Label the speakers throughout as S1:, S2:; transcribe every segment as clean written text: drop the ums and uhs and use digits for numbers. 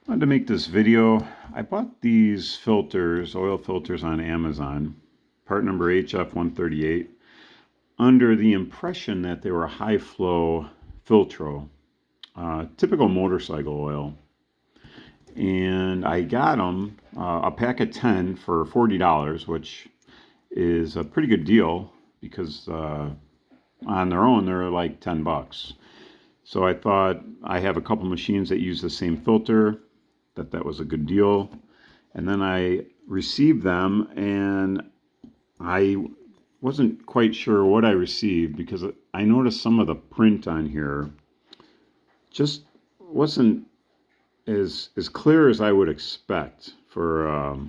S1: Wanted to make this video. I bought these filters, oil filters on Amazon, part number HF138, under the impression that they were high flow filtro, typical motorcycle oil. And I got them, a pack of 10 for $40, which is a pretty good deal because on their own they're like 10 bucks. So I thought, I have a couple machines that use the same filter, that was a good deal. And then I received them and I wasn't quite sure what I received because I noticed some of the print on here just wasn't as clear as I would expect for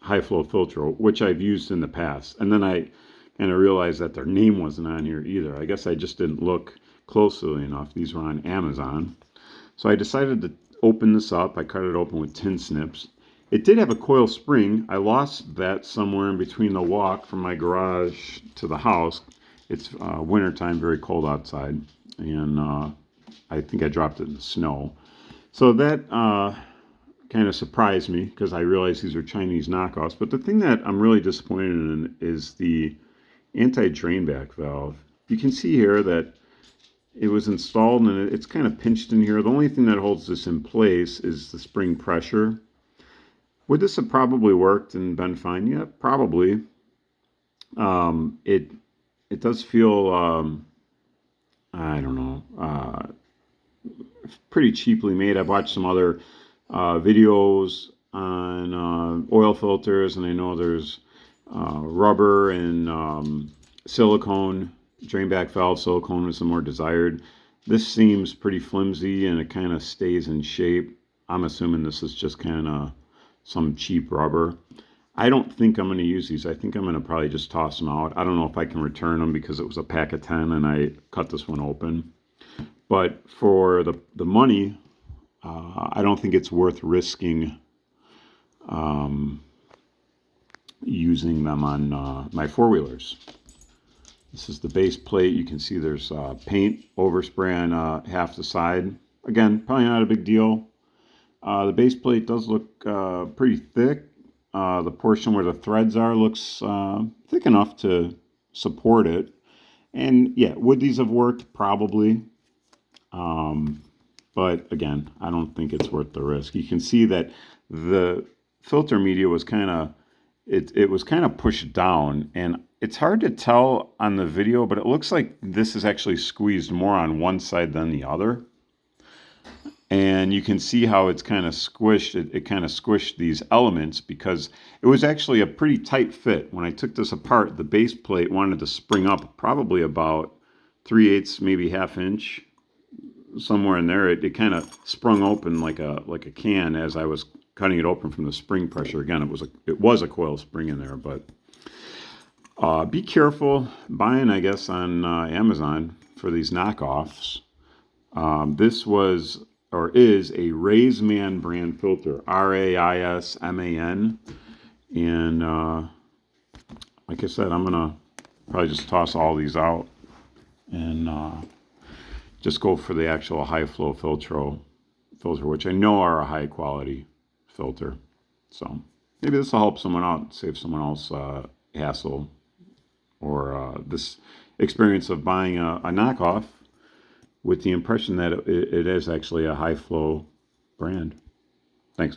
S1: high flow filter, which I've used in the past. And then I kind of realized that their name wasn't on here either. I guess I just didn't look closely enough. These were on Amazon. So I decided to open this up. I cut it open with tin snips. It did have a coil spring. I lost that somewhere in between the walk from my garage to the house. It's wintertime, very cold outside, and I think I dropped it in the snow. So that kind of surprised me because I realized these are Chinese knockoffs. But the thing that I'm really disappointed in is the anti-drain back valve. You can see here that it was installed and it's kind of pinched in here. The only thing that holds this in place is the spring pressure. Would this have probably worked and been fine? Yeah, probably. It does feel, I don't know, pretty cheaply made. I've watched some other videos on oil filters, and I know there's rubber and silicone. Drain back valve silicone is the more desired. This seems pretty flimsy and it kind of stays in shape. I'm assuming this is just kind of some cheap rubber. I don't think I'm going to use these. I think I'm going to probably just toss them out. I don't know if I can return them because it was a pack of 10 and I cut this one open. But for the money, I don't think it's worth risking using them on my four-wheelers. This is the base plate. You can see there's paint overspray on half the side. Again, probably not a big deal. The base plate does look pretty thick. The portion where the threads are looks thick enough to support it. And yeah, would these have worked? Probably. But again, I don't think it's worth the risk. You can see that the filter media was kind of, it was kind of pushed down, and it's hard to tell on the video, but it looks like this is actually squeezed more on one side than the other. And you can see how it's kind of squished. It kind of squished these elements because it was actually a pretty tight fit. When I took this apart, the base plate wanted to spring up probably about 3/8, maybe ½ inch, somewhere in there. It kind of sprung open like a can as I was cutting it open from the spring pressure. Again, it was a coil spring in there, but be careful buying, I guess, on Amazon for these knockoffs. This was or is a Raisman brand filter, RAISMAN. And like I said, I'm going to probably just toss all these out and just go for the actual high flow filter, which I know are a high quality filter. So maybe this will help someone out, save someone else hassle or this experience of buying a knockoff with the impression that it is actually a high flow brand. Thanks.